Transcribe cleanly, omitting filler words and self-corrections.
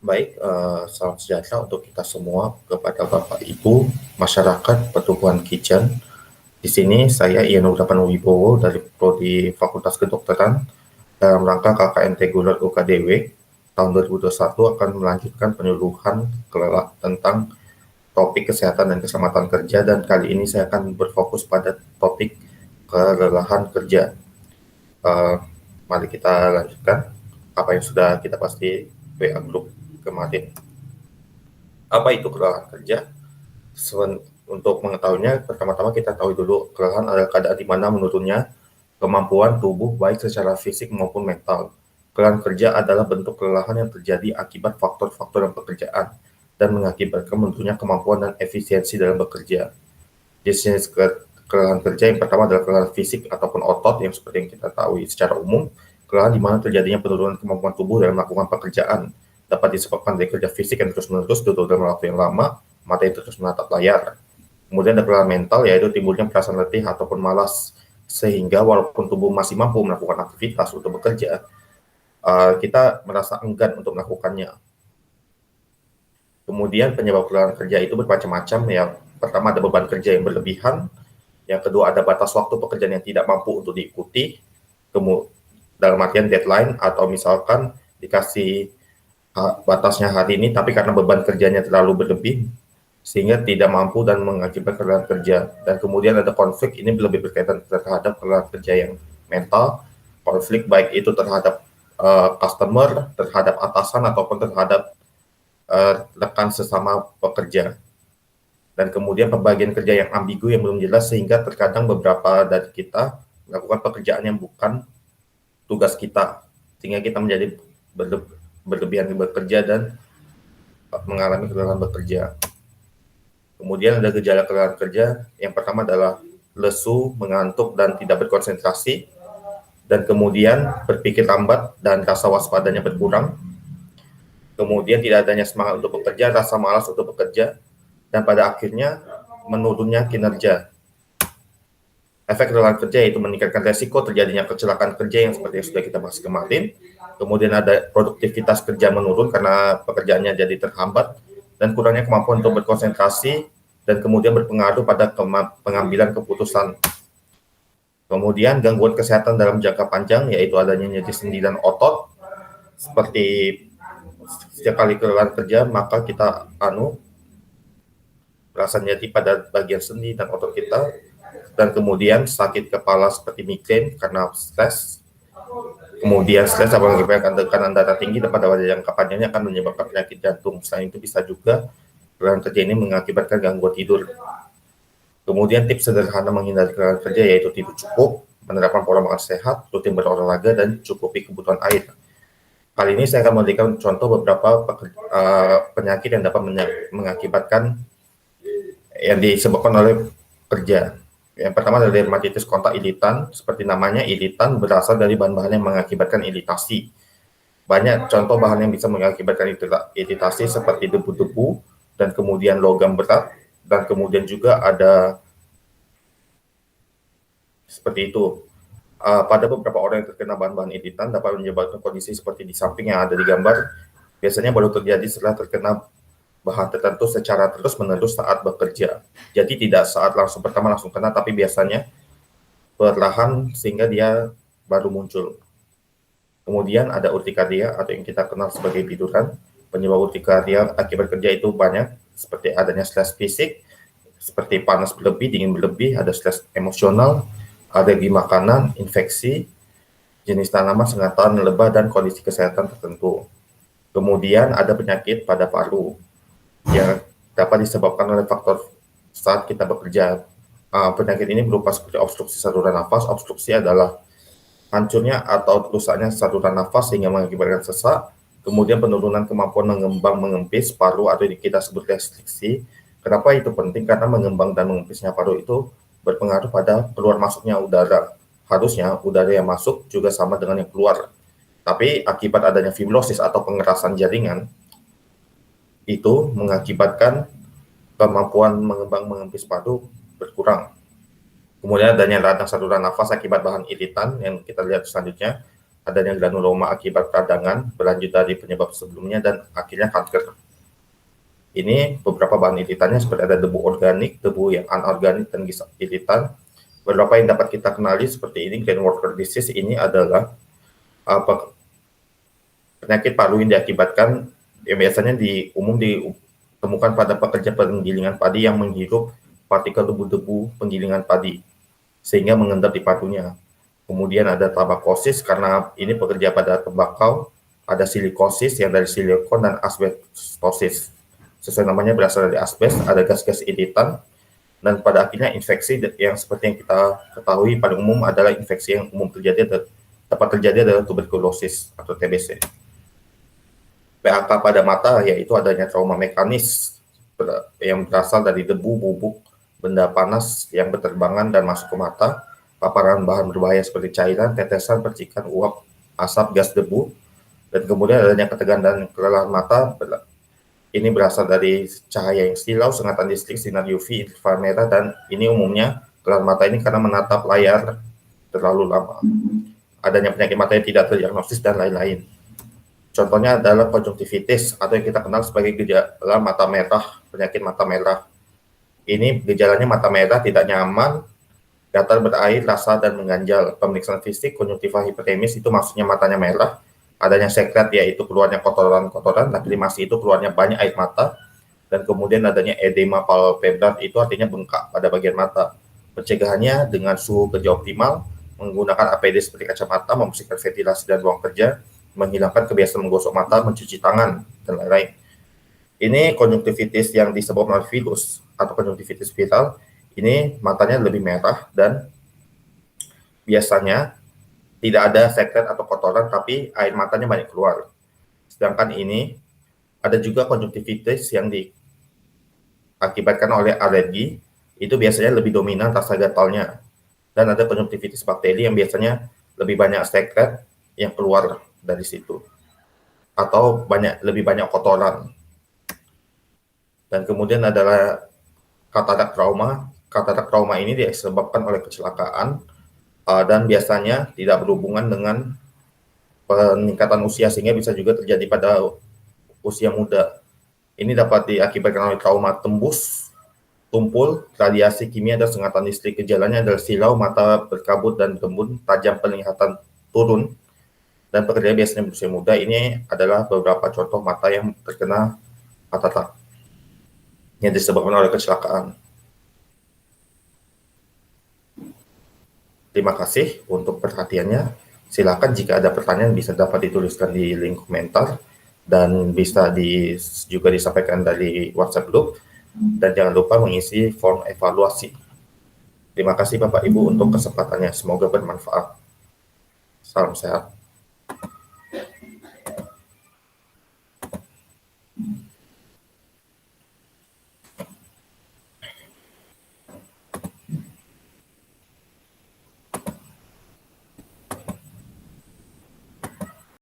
Baik, salam sejahtera untuk kita semua, kepada Bapak Ibu, masyarakat pertumbuhan Kitchen. Di sini saya Ian Utapan Wibowo dari Prodi Fakultas Kedokteran dalam rangka KKN Reguler UKDW tahun 2021 akan melanjutkan penyuluhan tentang topik kesehatan dan keselamatan kerja, dan kali ini saya akan berfokus pada topik kelelahan kerja. Mari kita lanjutkan apa yang sudah kita bahas di WA Group kemarin. Apa itu kelelahan kerja? Untuk mengetahuinya, pertama-tama kita tahu dulu kelelahan adalah keadaan di mana menurunnya kemampuan tubuh baik secara fisik maupun mental. Kelelahan kerja adalah bentuk kelelahan yang terjadi akibat faktor-faktor dalam pekerjaan dan mengakibatkan menurunnya kemampuan dan efisiensi dalam bekerja. Jenis kelelahan kerja yang pertama adalah kelelahan fisik ataupun otot yang seperti yang kita tahu secara umum. Kelelahan di mana terjadinya penurunan kemampuan tubuh dalam melakukan pekerjaan dapat disebabkan dari kerja fisik yang terus-menerus duduk dalam waktu yang lama, mata yang terus menatap layar. Kemudian ada kelelahan mental, yaitu timbulnya perasaan letih ataupun malas, sehingga walaupun tubuh masih mampu melakukan aktivitas untuk bekerja, kita merasa enggan untuk melakukannya. Kemudian penyebab kelelahan kerja itu bermacam-macam. Yang pertama ada beban kerja yang berlebihan, yang kedua ada batas waktu pekerjaan yang tidak mampu untuk diikuti, dalam artian deadline, atau misalkan dikasih batasnya hari ini, tapi karena beban kerjanya terlalu berlebih, sehingga tidak mampu dan mengakibatkan kelelahan kerja. Dan kemudian ada konflik, ini lebih berkaitan terhadap kelelahan kerja yang mental, konflik baik itu terhadap customer, terhadap atasan, ataupun terhadap rekan sesama pekerja. Dan kemudian pembagian kerja yang ambigu yang belum jelas, sehingga terkadang beberapa dari kita melakukan pekerjaan yang bukan tugas kita, sehingga kita menjadi berlebihan bekerja dan mengalami kelelahan bekerja. Kemudian ada gejala kelelahan kerja. Yang pertama adalah lesu, mengantuk, dan tidak berkonsentrasi. Dan kemudian berpikir lambat dan rasa waspadanya berkurang. Kemudian tidak adanya semangat untuk bekerja, rasa malas untuk bekerja, dan pada akhirnya menurunnya kinerja. Efek kelelahan kerja yaitu meningkatkan resiko terjadinya kecelakaan kerja yang seperti yang sudah kita bahas kemarin. Kemudian ada produktivitas kerja menurun karena pekerjaannya jadi terhambat, dan kurangnya kemampuan untuk berkonsentrasi, dan kemudian berpengaruh pada pengambilan keputusan. Kemudian gangguan kesehatan dalam jangka panjang, yaitu adanya nyeri sendi dan otot. Seperti setiap kali kelelahan kerja, maka kita merasa nyeri pada bagian sendi dan otot kita, dan kemudian sakit kepala seperti migrain karena stres. Kemudian stres dapat mengakibatkan tekanan darah tinggi, dan pada jangka panjangnya akan menyebabkan penyakit jantung. Selain itu bisa juga kelelahan kerja ini mengakibatkan gangguan tidur. Kemudian tips sederhana menghindari kelelahan kerja yaitu tidur cukup, menerapkan pola makan sehat, rutin berolahraga, dan cukupi kebutuhan air. Kali ini saya akan memberikan contoh beberapa penyakit yang dapat mengakibatkan yang disebabkan oleh kerja. Yang pertama adalah dermatitis kontak ilitan. Seperti namanya, ilitan berasal dari bahan-bahan yang mengakibatkan iritasi. Banyak contoh bahan yang bisa mengakibatkan iritasi seperti debu-debu, dan kemudian logam berat, dan kemudian juga ada seperti itu. Pada beberapa orang yang terkena bahan-bahan iritan dapat menyebabkan kondisi seperti di samping yang ada di gambar. Biasanya baru terjadi setelah terkena bahan tertentu secara terus-menerus saat bekerja. Jadi tidak saat pertama langsung kena, tapi biasanya perlahan sehingga dia baru muncul. Kemudian ada urtikaria atau yang kita kenal sebagai biduran. Penyebab urtikaria akibat kerja itu banyak, seperti adanya stres fisik, seperti panas berlebih, dingin berlebih, ada stres emosional, alergi makanan, infeksi, jenis tanaman, sengatan, lebah, dan kondisi kesehatan tertentu. Kemudian ada penyakit pada paru yang dapat disebabkan oleh faktor saat kita bekerja. Penyakit ini berupa seperti obstruksi saluran nafas. Obstruksi adalah hancurnya atau rusaknya saluran nafas sehingga mengakibatkan sesak. Kemudian penurunan kemampuan mengembang mengempis paru atau kita sebut restriksi. Kenapa itu penting? Karena mengembang dan mengempisnya paru itu berpengaruh pada keluar masuknya udara. Harusnya udara yang masuk juga sama dengan yang keluar. Tapi akibat adanya fibrosis atau pengerasan jaringan, itu mengakibatkan kemampuan mengembang mengempis paru berkurang. Kemudian adanya radang saluran nafas akibat bahan iritan yang kita lihat selanjutnya, adanya granuloma akibat peradangan berlanjut dari penyebab sebelumnya dan akhirnya kanker. Ini beberapa bahan iritannya seperti ada debu organik, debu yang anorganik, dan gas iritan. Beberapa yang dapat kita kenali seperti ini, gland worker disease ini adalah penyakit paru yang diakibatkan yang biasanya ditemukan pada pekerja penggilingan padi yang menghirup partikel debu-debu penggilingan padi sehingga mengendap di parunya. Kemudian ada tabakosis karena ini pekerja pada tembakau, ada silikosis yang dari silikon, dan asbestosis. Sesuai namanya berasal dari asbes, ada gas-gas iritan, dan pada akhirnya infeksi yang seperti yang kita ketahui paling umum adalah infeksi yang umum dapat terjadi adalah tuberkulosis atau TBC. PAK pada mata yaitu adanya trauma mekanis yang berasal dari debu, bubuk, benda panas yang berterbangan dan masuk ke mata, paparan bahan berbahaya seperti cairan, tetesan, percikan, uap, asap, gas debu, dan kemudian adanya ketegangan dan kelelahan mata. Ini berasal dari cahaya yang silau, sengatan listrik, sinar UV, inframerah, dan ini umumnya kelelahan mata ini karena menatap layar terlalu lama. Adanya penyakit mata yang tidak terdiagnosis dan lain-lain. Contohnya adalah konjungtivitis atau yang kita kenal sebagai gejala mata merah, penyakit mata merah. Ini gejalanya mata merah, tidak nyaman, gatal berair, rasa, dan mengganjal. Pemeriksaan fisik konjungtiva hiperemis itu maksudnya matanya merah, adanya sekret yaitu keluarnya kotoran-kotoran, lakrimasi itu keluarnya banyak air mata, dan kemudian adanya edema palpebral itu artinya bengkak pada bagian mata. Pencegahannya dengan suhu kerja optimal, menggunakan APD seperti kacamata, membersihkan ventilasi dan ruang kerja, menghilangkan kebiasaan menggosok mata, mencuci tangan, dan lain-lain. Ini konjungtivitis yang disebabkan oleh virus atau konjungtivitis viral. Ini matanya lebih merah dan biasanya tidak ada sekret atau kotoran, tapi air matanya banyak keluar. Sedangkan ini ada juga konjungtivitis yang diakibatkan oleh alergi, itu biasanya lebih dominan rasa gatalnya. Dan ada konjungtivitis bakteri yang biasanya lebih banyak sekret yang keluar dari situ, atau lebih banyak kotoran. Dan kemudian adalah katarak trauma. Katarak trauma ini disebabkan oleh kecelakaan dan biasanya tidak berhubungan dengan peningkatan usia, sehingga bisa juga terjadi pada usia muda. Ini dapat diakibatkan oleh trauma tembus, tumpul, radiasi kimia, dan sengatan listrik. Gejalanya adalah silau, mata berkabut dan berembun, tajam penglihatan turun, dan pekerja biasanya berusia muda. Ini adalah beberapa contoh mata yang terkena katarak yang disebabkan oleh kecelakaan. Terima kasih untuk perhatiannya. Silakan jika ada pertanyaan bisa dapat dituliskan di link komentar dan bisa juga disampaikan dari WhatsApp group, dan jangan lupa mengisi form evaluasi. Terima kasih Bapak Ibu untuk kesempatannya. Semoga bermanfaat. Salam sehat.